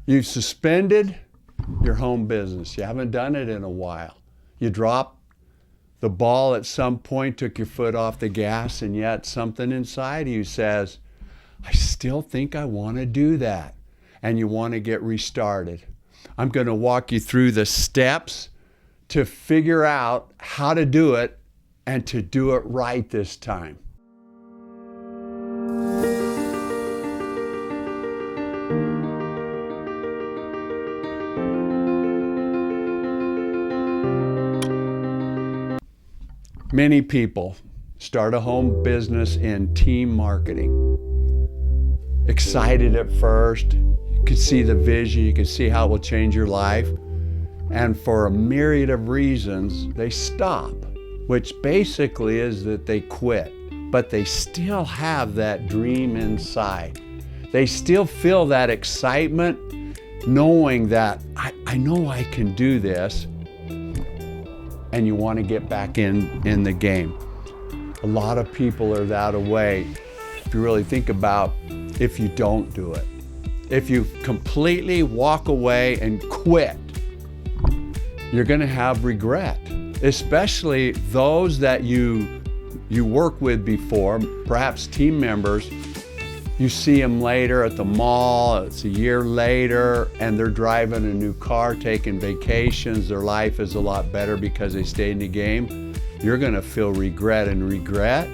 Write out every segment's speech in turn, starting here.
You've suspended your home business. You haven't done it in a while. You dropped the ball at some point, took your foot off the gas, and yet something inside you says, I still think I want to do that. And you want to get restarted. I'm going to walk you through the steps to figure out how to do it and to do it right this time. Many people start a home business in team marketing. Excited at first, you can see the vision, you can see how it will change your life. And for a myriad of reasons, they stop, which basically is that they quit. But they still have that dream inside. They still feel that excitement, knowing that I know I can do this. And you want to get back in the game. A lot of people are that way. If you really think about if you don't do it. If you completely walk away and quit, you're going to have regret, especially those that you work with before, perhaps team members. You see them later at the mall, it's a year later, and they're driving a new car, taking vacations. Their life is a lot better because they stayed in the game. You're going to feel regret, and regret,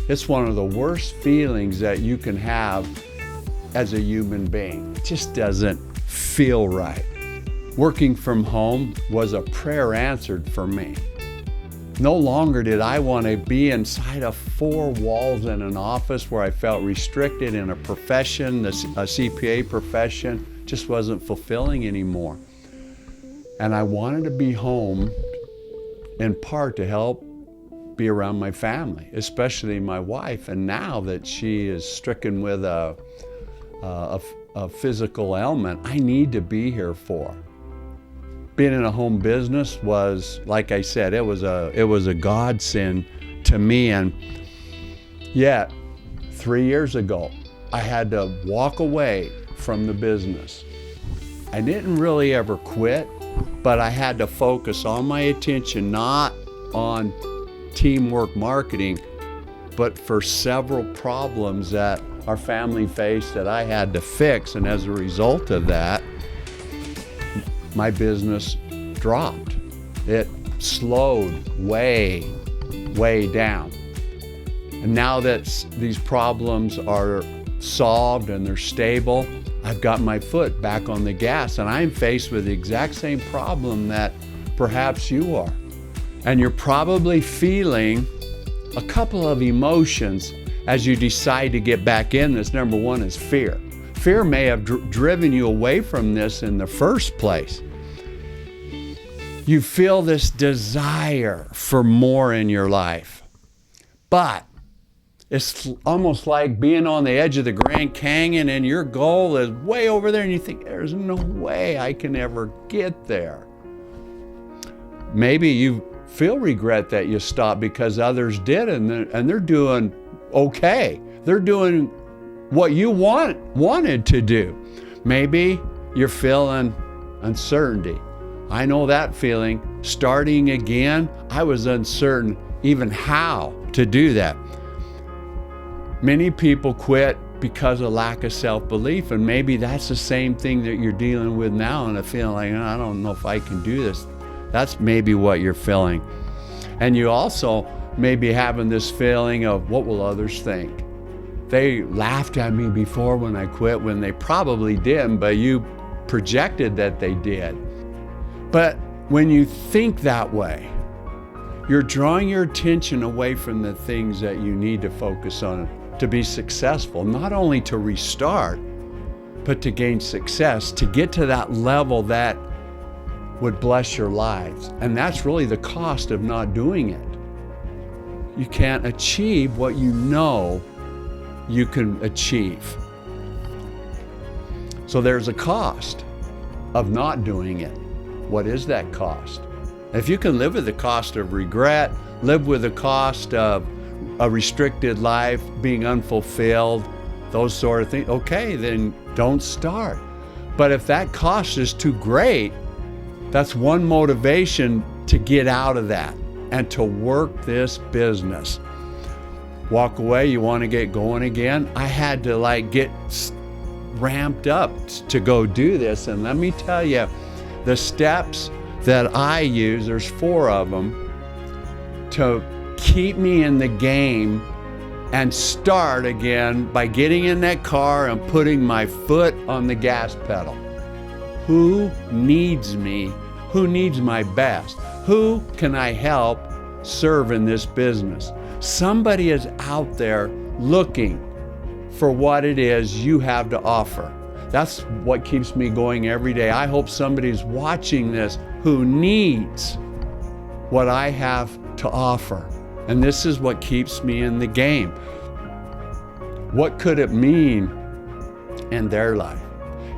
it's one of the worst feelings that you can have as a human being. It just doesn't feel right. Working from home was a prayer answered for me. No longer did I want to be inside of four walls in an office where I felt restricted in a profession, a CPA profession, just wasn't fulfilling anymore. And I wanted to be home in part to help be around my family, especially my wife. And now that she is stricken with a physical ailment, I need to be here for her. Being in a home business was, like I said, it was a godsend to me. And yet, 3 years ago, I had to walk away from the business. I didn't really ever quit, but I had to focus all my attention not on teamwork marketing, but for several problems that our family faced that I had to fix. And as a result of that, my business dropped. It slowed way down. And now that these problems are solved and they're stable, I've got my foot back on the gas, and I'm faced with the exact same problem that perhaps you are. And you're probably feeling a couple of emotions as you decide to get back in this. Number one is fear. Fear may have driven you away from this in the first place. You feel this desire for more in your life. But it's almost like being on the edge of the Grand Canyon and your goal is way over there and you think, there's no way I can ever get there. Maybe you feel regret that you stopped because others did and they're doing okay. They're doing what you wanted to do. Maybe you're feeling uncertainty. I know that feeling. Starting again, I was uncertain even how to do that. Many people quit because of lack of self-belief, and maybe that's the same thing that you're dealing with now, and a feeling like, I don't know if I can do this. That's maybe what you're feeling. And you also may be having this feeling of, what will others think? They laughed at me before when I quit, when they probably didn't, but you projected that they did. But when you think that way, you're drawing your attention away from the things that you need to focus on to be successful, not only to restart, but to gain success, to get to that level that would bless your lives. And that's really the cost of not doing it. You can't achieve what you know you can achieve. So there's a cost of not doing it. What is that cost? If you can live with the cost of regret, live with the cost of a restricted life, being unfulfilled, those sort of things, okay, then don't start. But if that cost is too great, that's one motivation to get out of that and to work this business. Walk away, you want to get going again? I had to get ramped up to go do this. And let me tell you, the steps that I use, there's 4 of them, to keep me in the game and start again by getting in that car and putting my foot on the gas pedal. Who needs me? Who needs my best? Who can I help serve in this business? Somebody is out there looking for what it is you have to offer. That's what keeps me going every day. I hope somebody's watching this who needs what I have to offer. And this is what keeps me in the game. What could it mean in their life?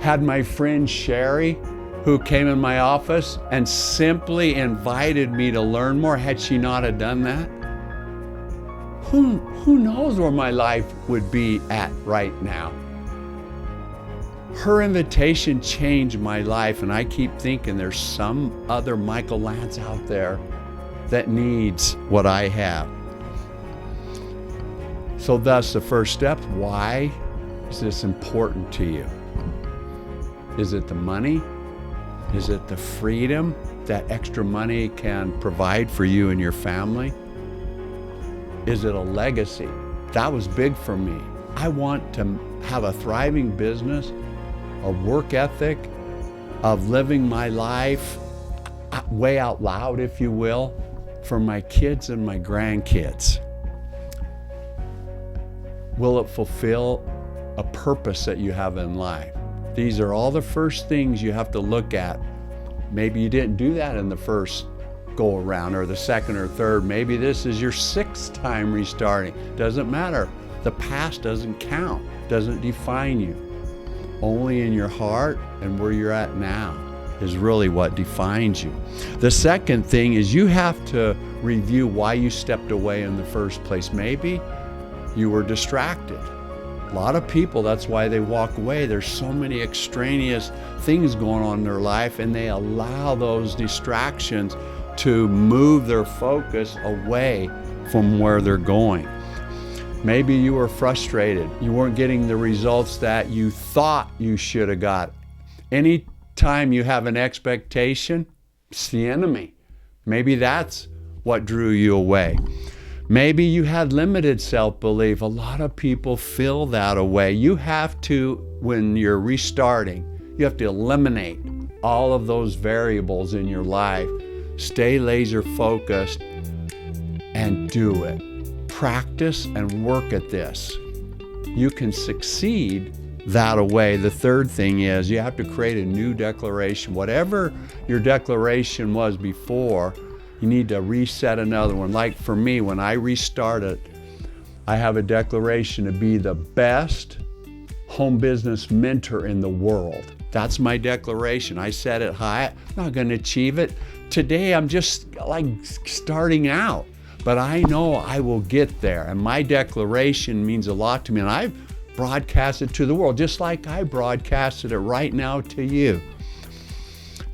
Had my friend Sherry, who came in my office and simply invited me to learn more, had she not have done that, who knows where my life would be at right now? Her invitation changed my life, and I keep thinking there's some other Michael Lance out there that needs what I have. So thus the first step, why is this important to you? Is it the money? Is it the freedom that extra money can provide for you and your family? Is it a legacy? That was big for me. I want to have a thriving business, a work ethic of living my life way out loud, if you will, for my kids and my grandkids. Will it fulfill a purpose that you have in life? These are all the first things you have to look at. Maybe you didn't do that in the first go around or the second or third. Maybe this is your 6th time restarting. Doesn't matter. The past doesn't count, doesn't define you. Only in your heart and where you're at now is really what defines you. The second thing is you have to review why you stepped away in the first place. Maybe you were distracted. A lot of people, that's why they walk away. There's so many extraneous things going on in their life, and they allow those distractions to move their focus away from where they're going. Maybe you were frustrated. You weren't getting the results that you thought you should have got. Anytime you have an expectation, it's the enemy. Maybe that's what drew you away. Maybe you had limited self-belief. A lot of people feel that away. You have to, when you're restarting, you have to eliminate all of those variables in your life. Stay laser focused and do it. Practice and work at this. You can succeed that away. The third thing is you have to create a new declaration. Whatever your declaration was before, you need to reset another one. Like for me, when I restarted, I have a declaration to be the best home business mentor in the world. That's my declaration. I set it high. I'm not going to achieve it. Today, I'm just starting out, but I know I will get there. And my declaration means a lot to me. And I've broadcasted to the world, just like I broadcasted it right now to you.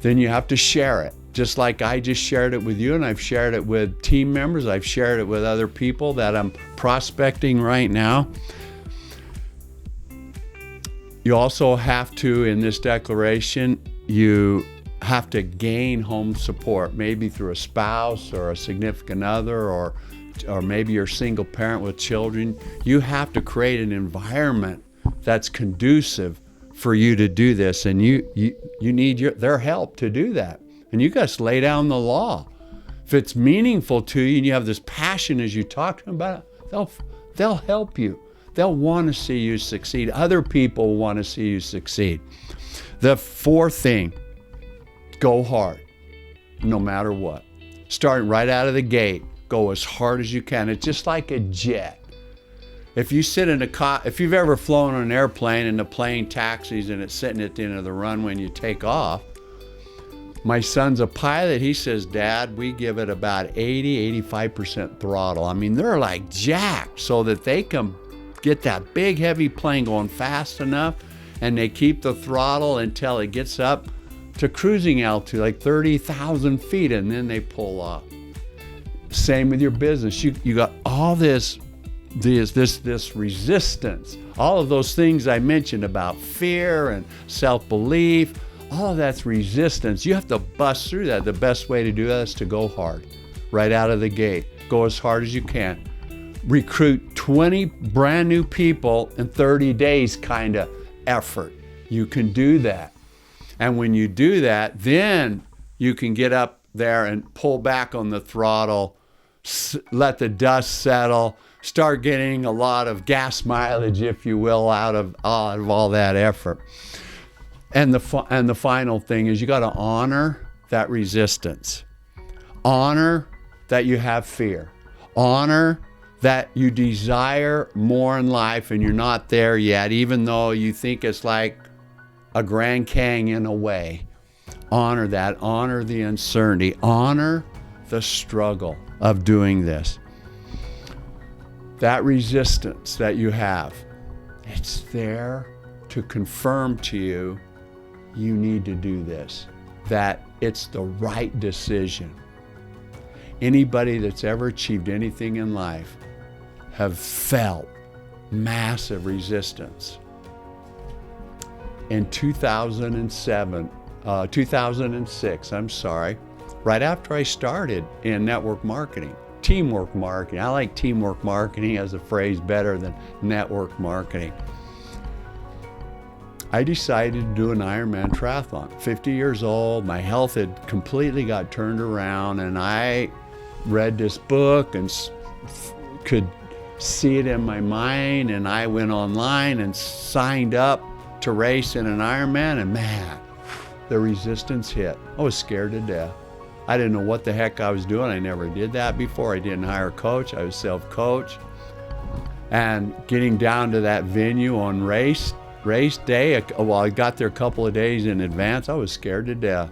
Then you have to share it. Just like I just shared it with you, and I've shared it with team members, I've shared it with other people that I'm prospecting right now. You also have to, in this declaration, you have to gain home support, maybe through a spouse or a significant other, or maybe you're a single parent with children. You have to create an environment that's conducive for you to do this, and you need their help to do that. And you guys lay down the law. If it's meaningful to you and you have this passion as you talk to them about it, they'll help you. They'll want to see you succeed. Other people want to see you succeed. The fourth thing, go hard, no matter what. Starting right out of the gate, go as hard as you can. It's just like a jet. If you sit in if you've ever flown on an airplane and the plane taxis and it's sitting at the end of the runway and you take off, my son's a pilot. He says, Dad, we give it about 80-85% throttle. I mean, they're like jacked so that they can get that big, heavy plane going fast enough. and they keep the throttle until it gets up to cruising altitude, like 30,000 feet, and then they pull off. Same with your business. You got all this resistance, all of those things I mentioned about fear and self-belief. All of that's resistance. You have to bust through that. The best way to do that is to go hard, right out of the gate. Go as hard as you can. Recruit 20 brand new people in 30 days kind of effort. You can do that. And when you do that, then you can get up there and pull back on the throttle, let the dust settle, start getting a lot of gas mileage, if you will, out of all that effort. And the final thing is you got to honor that resistance. Honor that you have fear. Honor that you desire more in life and you're not there yet, even though you think it's like a Grand Canyon in a way. Honor that. Honor the uncertainty. Honor the struggle of doing this. That resistance that you have, it's there to confirm to you you need to do this, that it's the right decision. Anybody that's ever achieved anything in life have felt massive resistance. In 2006, right after I started in network marketing, teamwork marketing. I like teamwork marketing as a phrase better than network marketing. I decided to do an Ironman triathlon. 50 years old, my health had completely got turned around, and I read this book and could see it in my mind, and I went online and signed up to race in an Ironman, and man, the resistance hit. I was scared to death. I didn't know what the heck I was doing. I never did that before. I didn't hire a coach. I was self-coached. And getting down to that venue on race day, I got there a couple of days in advance, I was scared to death.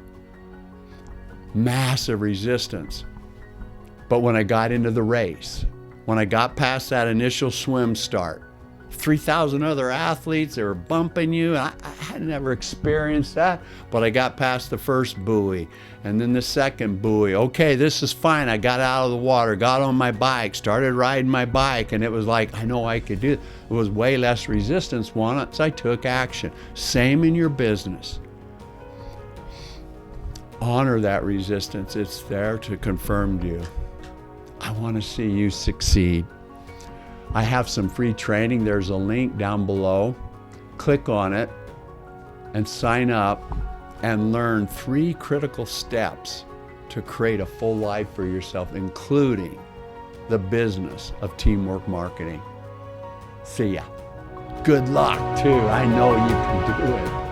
Massive resistance. But when I got into the race, when I got past that initial swim start, 3,000 other athletes, they were bumping you. I had never experienced that, but I got past the first buoy and then the second buoy. Okay, this is fine. I got out of the water, got on my bike, started riding my bike, and it was like, I know I could do it. It was way less resistance once I took action. Same in your business. Honor that resistance. It's there to confirm you. I want to see you succeed. I have some free training. There's a link down below. Click on it and sign up and learn 3 critical steps to create a full life for yourself, including the business of teamwork marketing. See ya. Good luck too. I know you can do it.